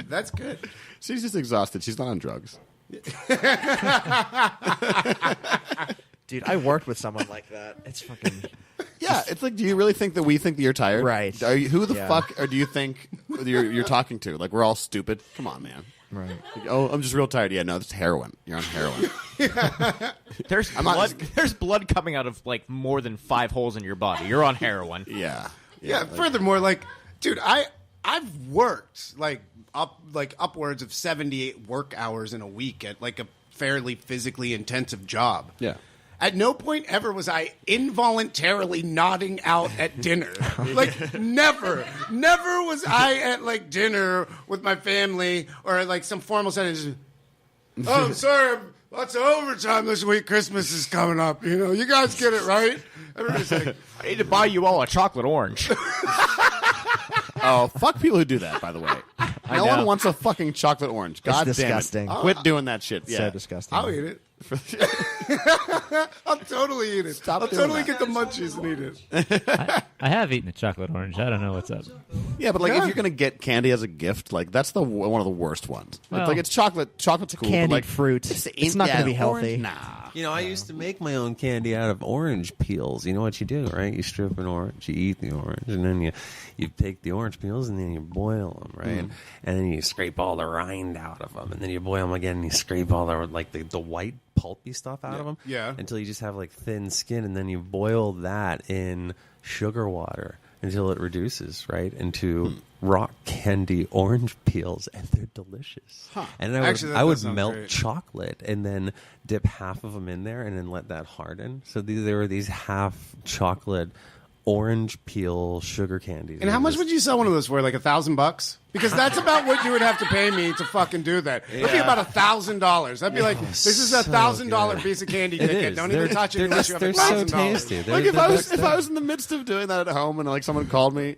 that's good. She's just exhausted. She's not on drugs. Dude, I worked with someone like that. It's fucking... Yeah, it's like, do you really think that we think that you're tired? Right. Who the Yeah. fuck or do you think you're talking to? Like, we're all stupid? Come on, man. Right. Like, oh, I'm just real tired. Yeah, no, it's heroin. You're on heroin. There's blood coming out of like more than 5 holes in your body. You're on heroin. Yeah. Yeah. Furthermore, like, dude, I've worked upwards of 78 work hours in a week at like a fairly physically intensive job. Yeah. At no point ever was I involuntarily nodding out at dinner. Like, never was I at like dinner with my family or at like some formal setting. Just, oh, I'm sorry, lots of overtime this week. Christmas is coming up. You guys get it, right? Everybody's like, I need to buy you all a chocolate orange. Oh, fuck people who do that, by the way. No one wants a fucking chocolate orange. God damn disgusting. it. Quit doing that shit. So Yeah. disgusting. I'll eat it. I'll totally eat it. Stop I'll doing totally that. get the munchies and eat it. I have eaten a chocolate orange. I don't know what's up. Yeah, but like Yeah. if you're gonna get candy as a gift, like that's one of the worst ones. Well, like it's chocolate. Chocolate's cool. Candied but like fruit. It's not going to be healthy. Orange, nah. I used to make my own candy out of orange peels. You know what you do, right? You strip an orange, you eat the orange, and then you take the orange peels and then you boil them, right? And then you scrape all the rind out of them, and then you boil them again and you scrape all the white pulpy stuff out of them, until you just have like thin skin, and then you boil that in sugar water until it reduces, right, into rock candy orange peels, and they're delicious. And Actually, that I would does sound melt great. chocolate and then dip half of them in there and then let that harden. So there were these half chocolate orange peel sugar candies. And how much would you sell one of those for? Like $1,000? Because that's about what you would have to pay me to fucking do that. It'd be about $1,000. I'd be like, this is $1,000 piece of candy ticket. is. Don't even touch it They're unless you have they're so $1,000. tasty. Like if I was in the midst of doing that at home and like someone called me,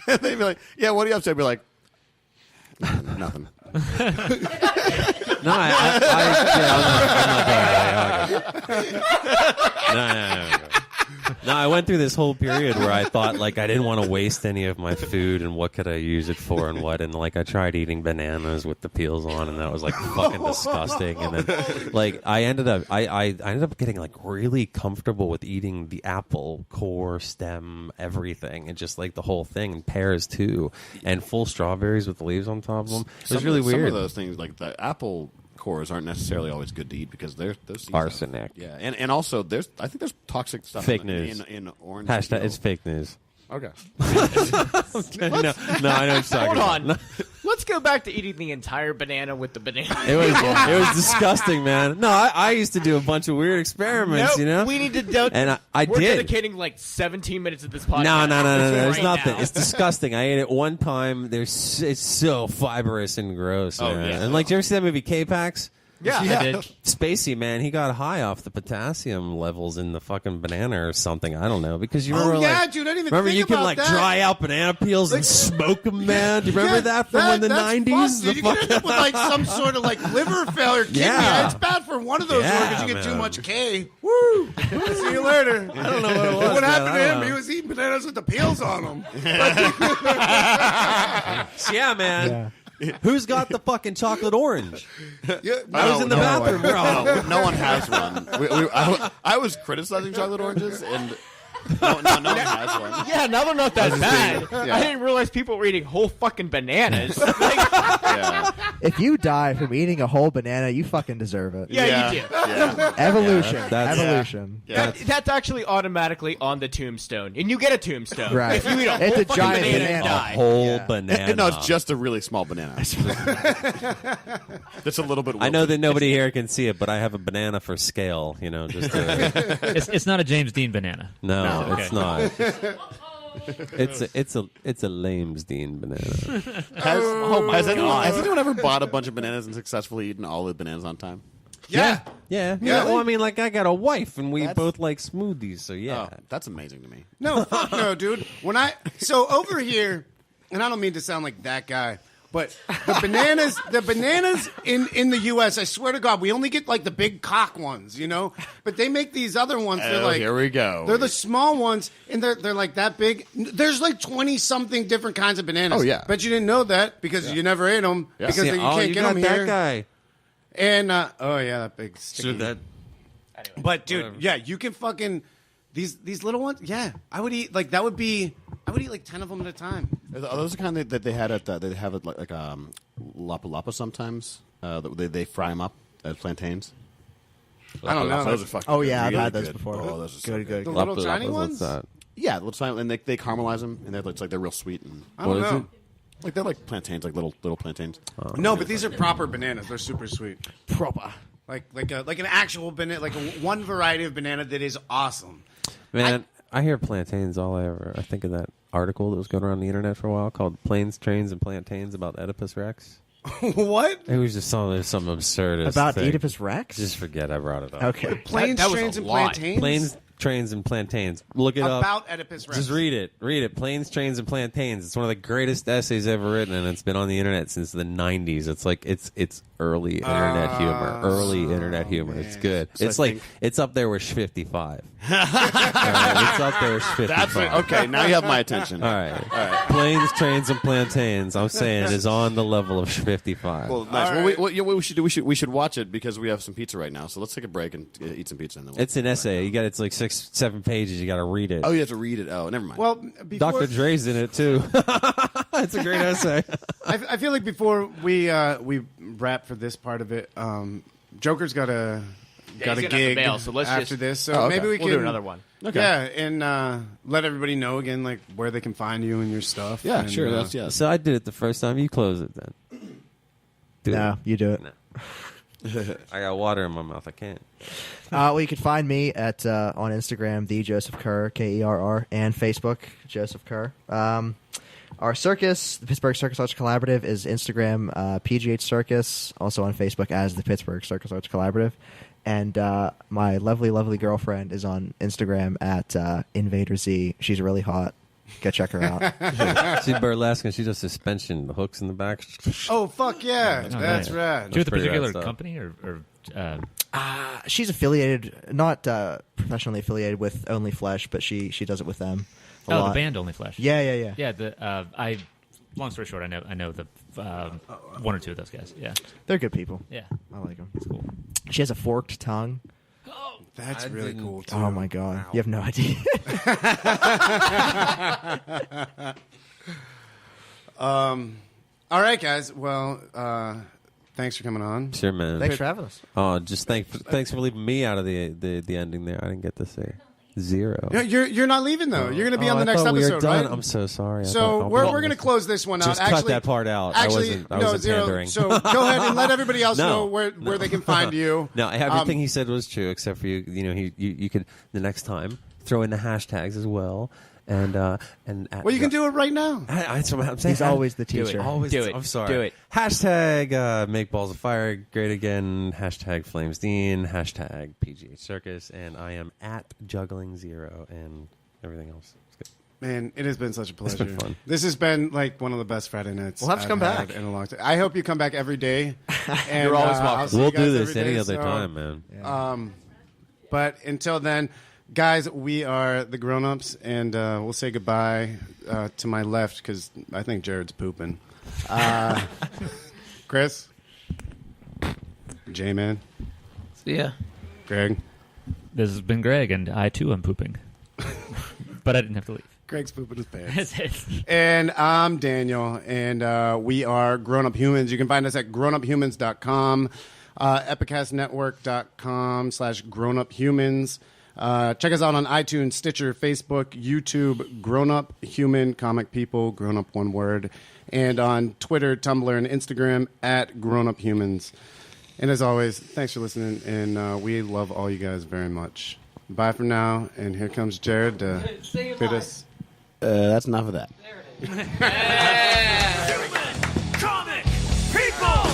they'd be like, "Yeah, what are you up to?" I'd be like, "Nothing." No, No, I went through this whole period where I thought like I didn't want to waste any of my food and what could I use it for and what, and like I tried eating bananas with the peels on and that was like fucking disgusting. And then like I ended up getting like really comfortable with eating the apple core, stem, everything, and just like the whole thing, and pears too, and full strawberries with the leaves on top of them. It was really weird. Some of those things, like the apple cores, aren't necessarily always good to eat because they're Arsenic. Yeah, and also I think there's toxic stuff Fake in, news. in orange. Hashtag peel. it's fake news. Okay. No, I know what you're talking Hold about. on. Let's go back to eating the entire banana with the banana. It was disgusting, man. No, I used to do a bunch of weird experiments, Nope, you know? we need to And I we're did. dedicating like 17 minutes of this podcast. No. There's right nothing. now. It's disgusting. I ate it one time. It's so fibrous and gross, man. yeah. And like, did you ever see that movie K-Pax? Yeah, I did. Spacey, man, he got high off the potassium levels in the fucking banana or something. I don't know, because you remember, yeah, like, dude, I didn't even remember think you could about like that. dry out banana peels and smoke them, man. Do you remember that from the that's 90s? Fucked, dude. You could end up with like some sort of like liver failure, kidney. Yeah. It's bad for one of those Yeah, because you get too man. much K. Woo! See you later. I don't know what it was. What man. happened I to don't him? know. He was eating bananas with the peels on them. Yeah, man. Who's got the fucking chocolate orange? Yeah, I was in the bathroom, bro. No one has one. I was criticizing chocolate oranges, and no one has one. Yeah, now they're not that bad. Yeah. I didn't realize people were eating whole fucking bananas. Yeah. If you die from eating a whole banana, you fucking deserve it. Yeah, you do. Yeah. Evolution. that's- Evolution. Yeah. That's actually automatically on the tombstone, and you get a tombstone. Right. If you eat a It's whole a fucking giant banana, banana. and die. Whole Yeah. banana. No, it's just a really small banana. That's a little bit. I know that nobody here can see it, but I have a banana for scale. You know, just to, It's not a James Dean banana. no, Okay. it's not. It's a Lames Dean banana. Has anyone ever bought a bunch of bananas and successfully eaten all the bananas on time? Yeah. Yeah. Yeah. Well, I mean, like I got a wife, and we That's- both like smoothies, so yeah. Oh, that's amazing to me. No, fuck no, dude. So over here, and I don't mean to sound like that guy, but the bananas in the U.S., I swear to God, we only get like the big cock ones, you know? But they make these other ones. They're like, here we go. They're the small ones, and they're like that big. There's like 20-something different kinds of bananas. Oh, yeah. Bet you didn't know that because you never ate them because See, you can't you get got them that here. guy. And oh yeah, that big sticky. So that But dude, yeah, you can fucking these little ones. Yeah, I would eat like that. I would eat like 10 of them at a time. Are those the kind that they had at they have it like Lapa Lapa sometimes? They fry them up as plantains. I don't know. Those are fucking. Oh, yeah, I've really had those good. before. Oh, those are so Good, good. The little tiny What's ones. that? Yeah, little tiny, and they caramelize them, and they're real sweet and I don't What is know. like they're like plantains, like little plantains. No, but these are proper bananas. They're super sweet. Proper. Like an actual banana, like one variety of banana that is awesome. Man, I hear plantains all over. I think of that article that was going around the internet for a while called "Planes, Trains, and Plantains" about Oedipus Rex. What? It was just some absurdist About thing. Oedipus Rex? Just forget I brought it up. Okay. Planes, that was trains, a and lot. plantains. Planes, Trains, and Plantains. Look it up. About Oedipus Rex. Just read it. Read it. Planes, Trains, and Plantains. It's one of the greatest essays ever written, and it's been on the internet since the 90s. It's like it's early internet humor. Early internet humor. It's good. So it's I like think- it's up there with 55. It's up there with 55. Okay, now you have my attention. All right. Planes, Trains, and Plantains. I'm saying is on the level of 55. Well, nice. Well, what we should do? We should watch it because we have some pizza right now. So let's take a break and eat some pizza. And then It's an essay. It's like 6-7 pages. You got to read it. Oh, you have to read it. Oh, never mind. Well, before, Dr. Dre's in it too. It's a great essay. I feel like before we wrap for this part of it, Joker's got a he's gonna have to gig bail, so let's after just- this. So Oh, okay. maybe we We'll can do another one. Okay. Yeah, and let everybody know again like where they can find you and your stuff. yeah, and, sure. That's So I did it the first time. You close it then. Do No, it. you do it. No. I got water in my mouth. I can't. Well, you can find me at on Instagram, the Joseph Kerr, Kerr, and Facebook, Joseph Kerr. Our circus, the Pittsburgh Circus Arts Collaborative, is Instagram, PGH Circus, also on Facebook as the Pittsburgh Circus Arts Collaborative. And my lovely, lovely girlfriend is on Instagram at Invader Z. She's really hot. Go check her out. She's burlesque and she does suspension, the hooks in the back. Oh, fuck yeah. That's nice. rad. Do you have a pretty rad particular stuff. company or She's affiliated, not professionally affiliated with Only Flesh, but she does it with them a lot. the band Only Flesh? Yeah. Yeah, I. Long story short, I know the one or two of those guys. Yeah, They're good people. yeah, I like them. it's cool. She has a forked tongue. That's really cool, too. Oh, my God. You have no idea. All right, guys. Well, thanks for coming on. Sure, man. Thanks for having us. Oh, just thanks for leaving me out of the ending there. I didn't get to say 0. No, you're not leaving, though. You're going to be on the I next thought we were episode, done. right? I'm so sorry. So we're going to close this one out. Just actually, cut that part out. Actually, I wasn't Zero. pandering. So go ahead and let everybody else No, know where they can find you. No, everything he said was true, except for you. You know, you could the next time throw in the hashtags as well, and Well, you can do it right now. That's what I'm saying. He's always the teacher. Always, Do it. I'm sorry. Do it. Hashtag make balls of fire great again. Hashtag Flames Dean. Hashtag PGH Circus. And I am at Juggling 0 and everything else. It's good. Man, it has been such a pleasure. been fun. This has been like one of the best Friday nights. We'll have to come I've had back. in a long time. I hope you come back every day. And, You're always I'll welcome. see you We'll guys do this every any day, other so, time, man. But until then, guys, we are the Grownups, and we'll say goodbye to my left because I think Jared's pooping. Chris, J-Man, Yeah. Greg. This has been Greg, and I too am pooping, but I didn't have to leave. Greg's pooping his pants. That's it. And I'm Daniel, and we are Grown Up Humans. You can find us at grownuphumans.com, epiccastnetwork.com/grownuphumans. Check us out on iTunes, Stitcher, Facebook, YouTube, Grown Up Human Comic People, Grown Up one word, and on Twitter, Tumblr, and Instagram at Grown Up Humans. And as always, thanks for listening, and we love all you guys very much. Bye for now, and here comes Jared to fit us. That's enough of that. Human comic people.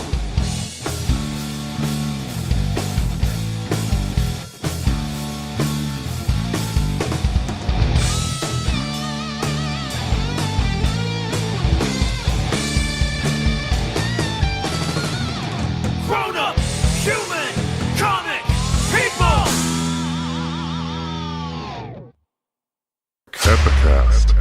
Grown up human comic people. Epicast.